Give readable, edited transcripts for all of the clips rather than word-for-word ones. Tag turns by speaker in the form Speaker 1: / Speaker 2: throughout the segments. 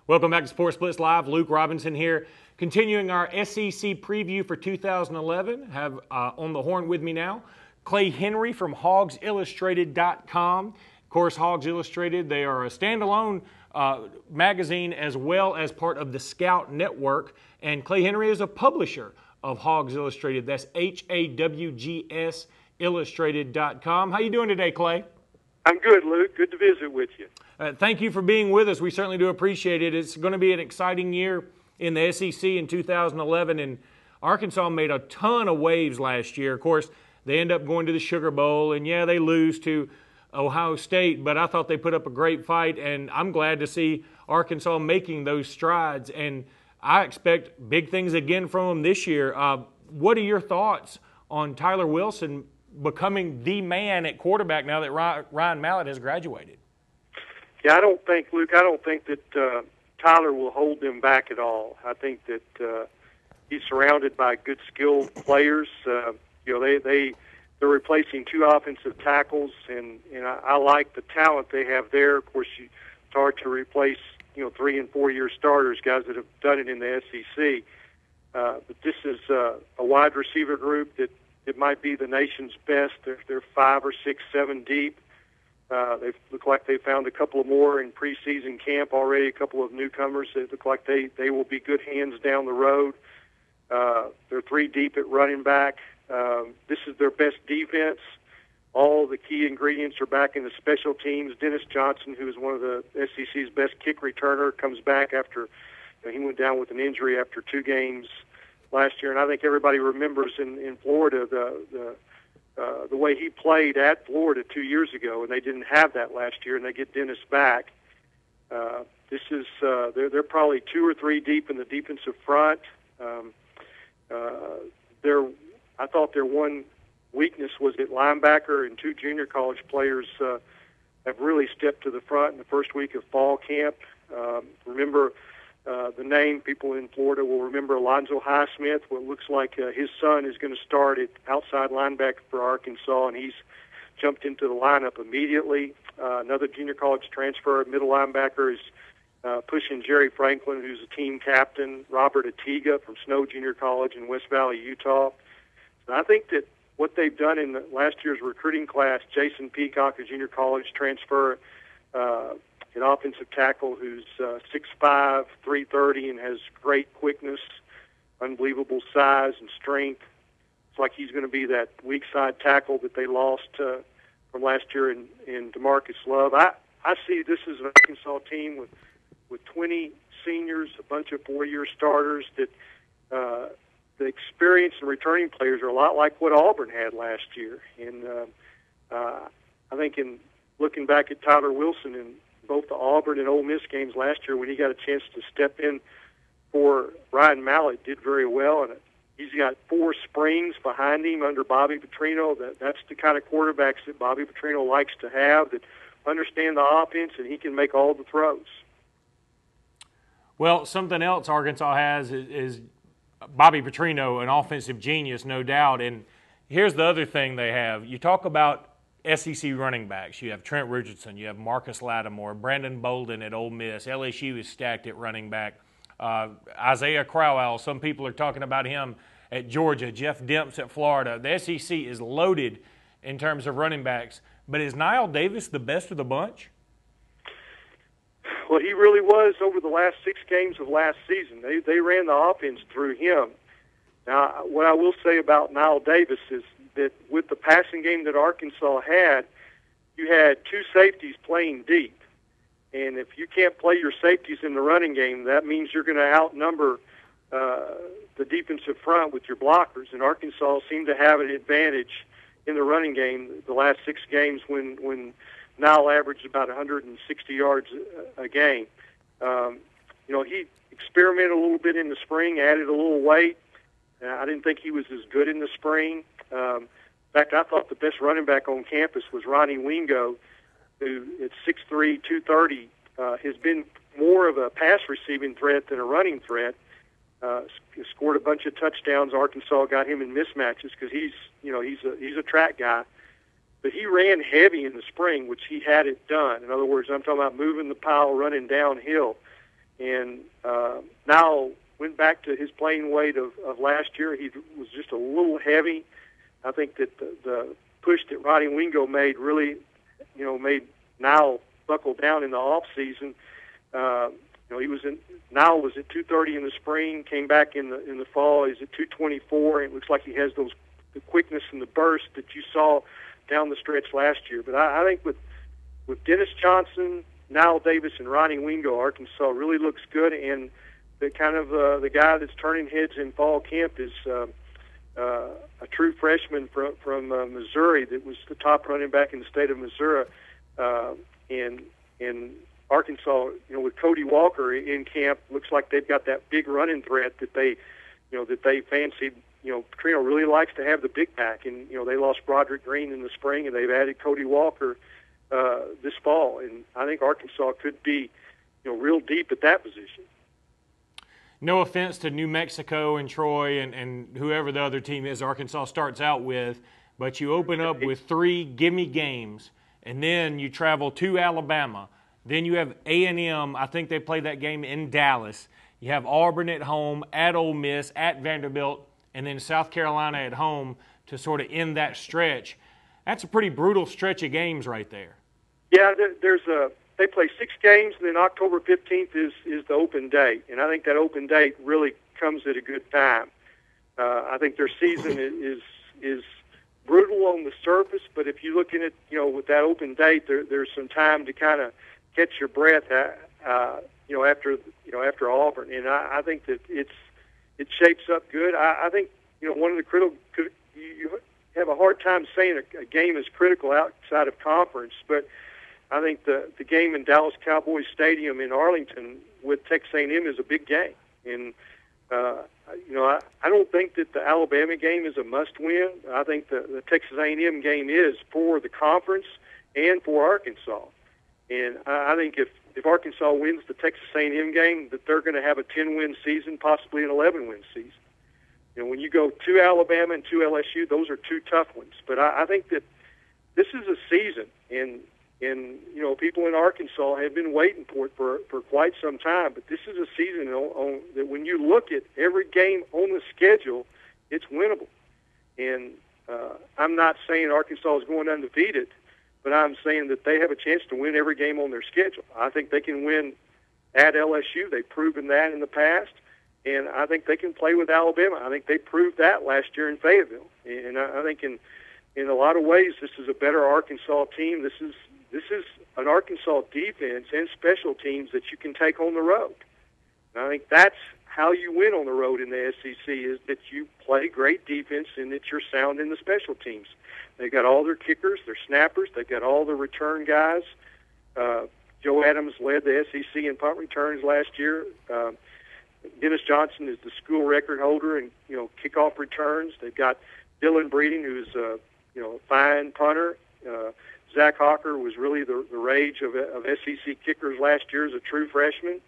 Speaker 1: Welcome back to Sports Blitz Live. Luke Robinson here, continuing our SEC preview for 2011. Have on the horn with me now Clay Henry from HogsIllustrated.com. Of course, Hogs Illustrated, they are a standalone magazine as well as part of the Scout Network. And Clay Henry is a publisher of Hogs Illustrated. That's HAWGS Illustrated.com. How you doing today, Clay?
Speaker 2: I'm good, Luke. Good to visit with you.
Speaker 1: Thank you for being with us. We certainly do appreciate it. It's going to be an exciting year in the SEC in 2011, and Arkansas made a ton of waves last year. Of course, they end up going to the Sugar Bowl, and yeah, they lose to Ohio State, but I thought they put up a great fight, and I'm glad to see Arkansas making those strides, and I expect big things again from them this year. What are your thoughts on Tyler Wilson becoming the man at quarterback now that Ryan Mallett has graduated?
Speaker 2: Yeah, I don't think that Tyler will hold them back at all. I think that he's surrounded by good, skilled players. They're replacing two offensive tackles, and I like the talent they have there. Of course, it's hard to replace 3- and 4-year starters, guys that have done it in the SEC. But this is a wide receiver group that it might be the nation's best. They're 5 or 6, 7 deep. They look like they found a couple of more in preseason camp already, a couple of newcomers that look like they will be good hands down the road. They're 3 deep at running back. This is their best defense. All the key ingredients are back in the special teams. Dennis Johnson, who is one of the SEC's best kick returner, comes back after he went down with an injury after 2 games last year. And I think everybody remembers in Florida the way he played at Florida 2 years ago, and they didn't have that last year, and they get Dennis back. They're probably 2 or 3 deep in the defensive front. I thought their one weakness was at linebacker, and 2 junior college players have really stepped to the front in the first week of fall camp. Remember the name, people in Florida will remember Alonzo Highsmith. What looks like his son is going to start at outside linebacker for Arkansas, and he's jumped into the lineup immediately. Another junior college transfer, middle linebacker, is pushing Jerry Franklin, who's a team captain, Robert Atiga from Snow Junior College in West Valley, Utah. And I think that what they've done in last year's recruiting class, Jason Peacock, a junior college transfer, an offensive tackle who's 6'5", 330, and has great quickness, unbelievable size and strength. It's like he's going to be that weak side tackle that they lost from last year in DeMarcus Love. I see this as an Arkansas team with 20 seniors, a bunch of 4-year starters that the experience and returning players are a lot like what Auburn had last year. And I think in looking back at Tyler Wilson in both the Auburn and Ole Miss games last year, when he got a chance to step in for Ryan Mallett, did very well. And he's got 4 springs behind him under Bobby Petrino. That's the kind of quarterbacks that Bobby Petrino likes to have, that understand the offense, and he can make all the throws.
Speaker 1: Well, something else Arkansas has is Bobby Petrino, an offensive genius, no doubt. And here's the other thing they have. You talk about SEC running backs. You have Trent Richardson. You have Marcus Lattimore, Brandon Bolden at Ole Miss. LSU is stacked at running back. Isaiah Crowell, some people are talking about him at Georgia. Jeff Demps at Florida. The SEC is loaded in terms of running backs. But is Niall Davis the best of the bunch?
Speaker 2: Well, he really was over the last 6 games of last season. They ran the offense through him. Now, what I will say about Niall Davis is that with the passing game that Arkansas had, you had 2 safeties playing deep. And if you can't play your safeties in the running game, that means you're going to outnumber the defensive front with your blockers. And Arkansas seemed to have an advantage in the running game the last 6 games when Niall averaged about 160 yards a game. He experimented a little bit in the spring, added a little weight. I didn't think he was as good in the spring. In fact, I thought the best running back on campus was Ronnie Wingo, who at 6'3", 230, has been more of a pass receiving threat than a running threat. Scored a bunch of touchdowns. Arkansas got him in mismatches because he's a track guy. But he ran heavy in the spring, which he had it done. In other words, I'm talking about moving the pile, running downhill. and now went back to his playing weight of last year. He was just a little heavy. I think that the push that Ronnie Wingo made really, made Nile buckle down in the off season. He was Nile was at 230 in the spring, came back in the fall. He's at 224, and it looks like he has the quickness and the burst that you saw down the stretch last year. But I think with Dennis Johnson, Nile Davis, and Ronnie Wingo, Arkansas really looks good. And the kind of the guy that's turning heads in fall camp is a true freshman from Missouri that was the top running back in the state of Missouri. And Arkansas, with Cody Walker in camp, looks like they've got that big running threat that they fancied. Petrino really likes to have the big back, and they lost Broderick Green in the spring, and they've added Cody Walker this fall, and I think Arkansas could be, real deep at that position.
Speaker 1: No offense to New Mexico and Troy and whoever the other team is Arkansas starts out with, but you open up with 3 gimme games, and then you travel to Alabama. Then you have A&M. I think they play that game in Dallas. You have Auburn at home, at Ole Miss, at Vanderbilt, and then South Carolina at home to sort of end that stretch. That's a pretty brutal stretch of games right there.
Speaker 2: Yeah, they play 6 games, and then October 15th is the open date, and I think that open date really comes at a good time. I think their season is brutal on the surface, but if you look at it, with that open date, there's some time to kind of catch your breath, after Auburn, and I think that it shapes up good. I think one of the you have a hard time saying a game is critical outside of conference, but I think the game in Dallas Cowboys Stadium in Arlington with Texas A&M is a big game, and I don't think that the Alabama game is a must-win. I think the Texas A&M game is for the conference and for Arkansas. And I think if Arkansas wins the Texas A&M game, that they're going to have a 10-win season, possibly an 11-win season. When you go to Alabama and to LSU, those are 2 tough ones. But I think that this is a season, and people in Arkansas have been waiting for it for quite some time. But this is a season that when you look at every game on the schedule, it's winnable. And I'm not saying Arkansas is going undefeated, but I'm saying that they have a chance to win every game on their schedule. I think they can win at LSU. They've proven that in the past. And I think they can play with Alabama. I think they proved that last year in Fayetteville. And I think in a lot of ways, this is a better Arkansas team. This is an Arkansas defense and special teams that you can take on the road. And I think that's how you win on the road in the SEC, is that you play great defense and that you're sound in the special teams. They've got all their kickers, their snappers. They've got all the return guys. Joe Adams led the SEC in punt returns last year. Dennis Johnson is the school record holder in kickoff returns. They've got Dylan Breeding, who's a fine punter. Zach Hawker was really the rage of SEC kickers last year as a true freshman.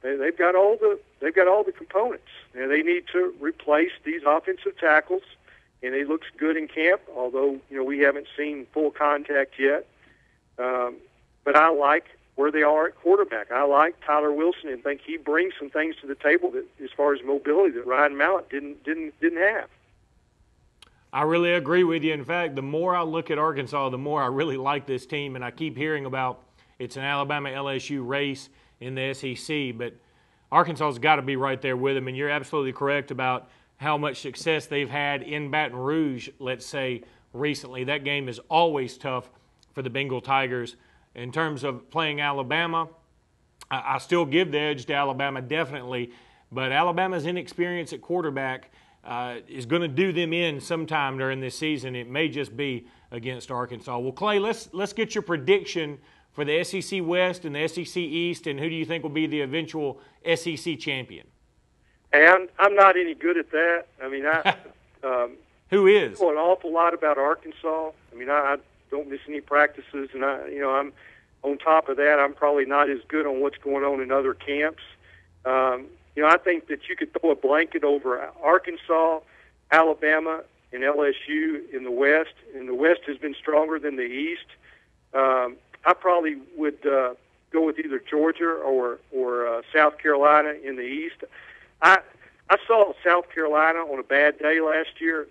Speaker 2: They've got all the components, and they need to replace these offensive tackles. And he looks good in camp, although we haven't seen full contact yet. But I like where they are at quarterback. I like Tyler Wilson and think he brings some things to the table that, as far as mobility, that Ryan Mallett didn't have.
Speaker 1: I really agree with you. In fact, the more I look at Arkansas, the more I really like this team. And I keep hearing about it's an Alabama-LSU race in the SEC, but Arkansas's got to be right there with them. And you're absolutely correct about how much success they've had in Baton Rouge, let's say, recently. That game is always tough for the Bengal Tigers. In terms of playing Alabama, I still give the edge to Alabama, definitely. But Alabama's inexperience at quarterback is going to do them in sometime during this season. It may just be against Arkansas. Well, Clay, let's get your prediction for the SEC West and the SEC East, and who do you think will be the eventual SEC champion?
Speaker 2: And I'm not any good at that. I mean,
Speaker 1: who is?
Speaker 2: I know an awful lot about Arkansas. I mean, I don't miss any practices, and I'm on top of that. I'm probably not as good on what's going on in other camps. I think that you could throw a blanket over Arkansas, Alabama, and LSU in the West. And the West has been stronger than the East. I probably would go with either Georgia or South Carolina in the East. I saw South Carolina on a bad day last year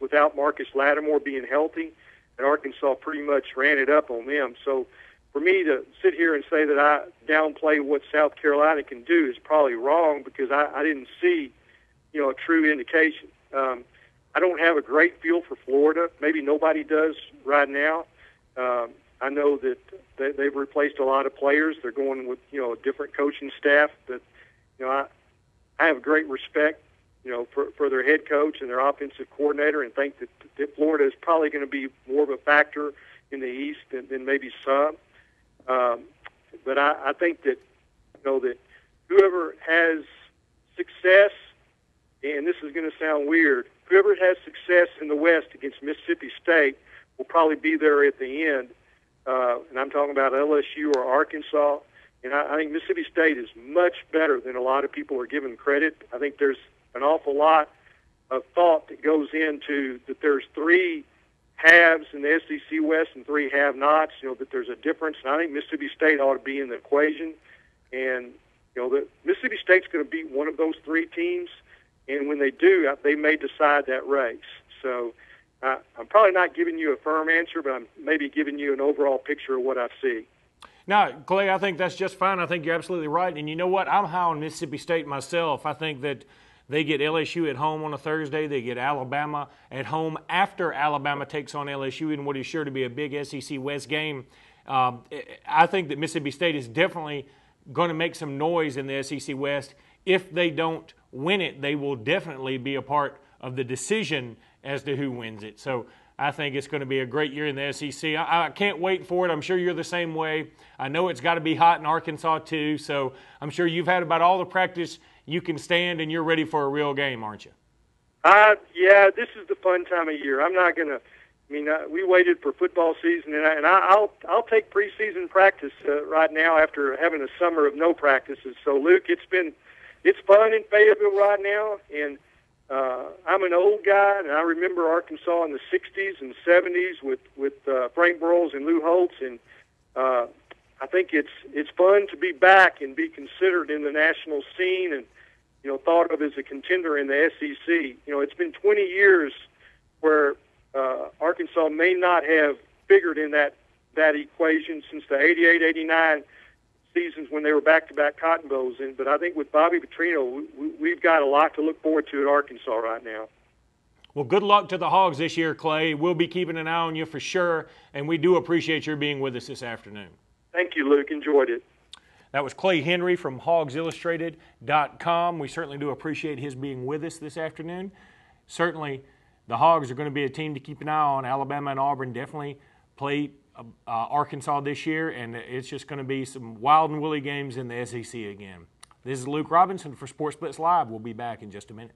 Speaker 2: without Marcus Lattimore being healthy, and Arkansas pretty much ran it up on them. So for me to sit here and say that I downplay what South Carolina can do is probably wrong, because I didn't see, a true indication. I don't have a great feel for Florida. Maybe nobody does right now. I know that they've replaced a lot of players. They're going with, a different coaching staff. But, I have great respect, for their head coach and their offensive coordinator, and think that Florida is probably going to be more of a factor in the East than maybe some. But I think that, that whoever has success, and this is going to sound weird, whoever has success in the West against Mississippi State will probably be there at the end. And I'm talking about LSU or Arkansas. And I think Mississippi State is much better than a lot of people are giving credit. I think there's an awful lot of thought that goes into that there's three haves in the SEC West and three have-nots, that there's a difference. And I think Mississippi State ought to be in the equation. And, the Mississippi State's going to beat one of those three teams. And when they do, they may decide that race. So I'm probably not giving you a firm answer, but I'm maybe giving you an overall picture of what I see.
Speaker 1: Now, Clay, I think that's just fine. I think you're absolutely right. And you know what? I'm high on Mississippi State myself. I think that they get LSU at home on a Thursday. They get Alabama at home after Alabama takes on LSU in what is sure to be a big SEC West game. I think that Mississippi State is definitely going to make some noise in the SEC West. If they don't win it, they will definitely be a part of the decision as to who wins it. So I think it's going to be a great year in the SEC. I can't wait for it. I'm sure you're the same way. I know it's got to be hot in Arkansas too, so I'm sure you've had about all the practice you can stand and you're ready for a real game, aren't you?
Speaker 2: Yeah, this is the fun time of year. I'm not going to we waited for football season, and I'll take preseason practice right now after having a summer of no practices. So, Luke, it's fun in Fayetteville right now, and I'm an old guy, and I remember Arkansas in the 60s and 70s with Frank Broyles and Lou Holtz, and I think it's fun to be back and be considered in the national scene and, thought of as a contender in the SEC. It's been 20 years where Arkansas may not have figured in that equation since the 88-89 seasons when they were back-to-back Cotton Bowls. But I think with Bobby Petrino, we've got a lot to look forward to at Arkansas right now.
Speaker 1: Well, good luck to the Hogs this year, Clay. We'll be keeping an eye on you for sure, and we do appreciate your being with us this afternoon.
Speaker 2: Thank you, Luke. Enjoyed it.
Speaker 1: That was Clay Henry from HogsIllustrated.com. We certainly do appreciate his being with us this afternoon. Certainly, the Hogs are going to be a team to keep an eye on. Alabama and Auburn definitely play Arkansas this year, and it's just going to be some wild and woolly games in the SEC again. This is Luke Robinson for Sports Blitz Live. We'll be back in just a minute.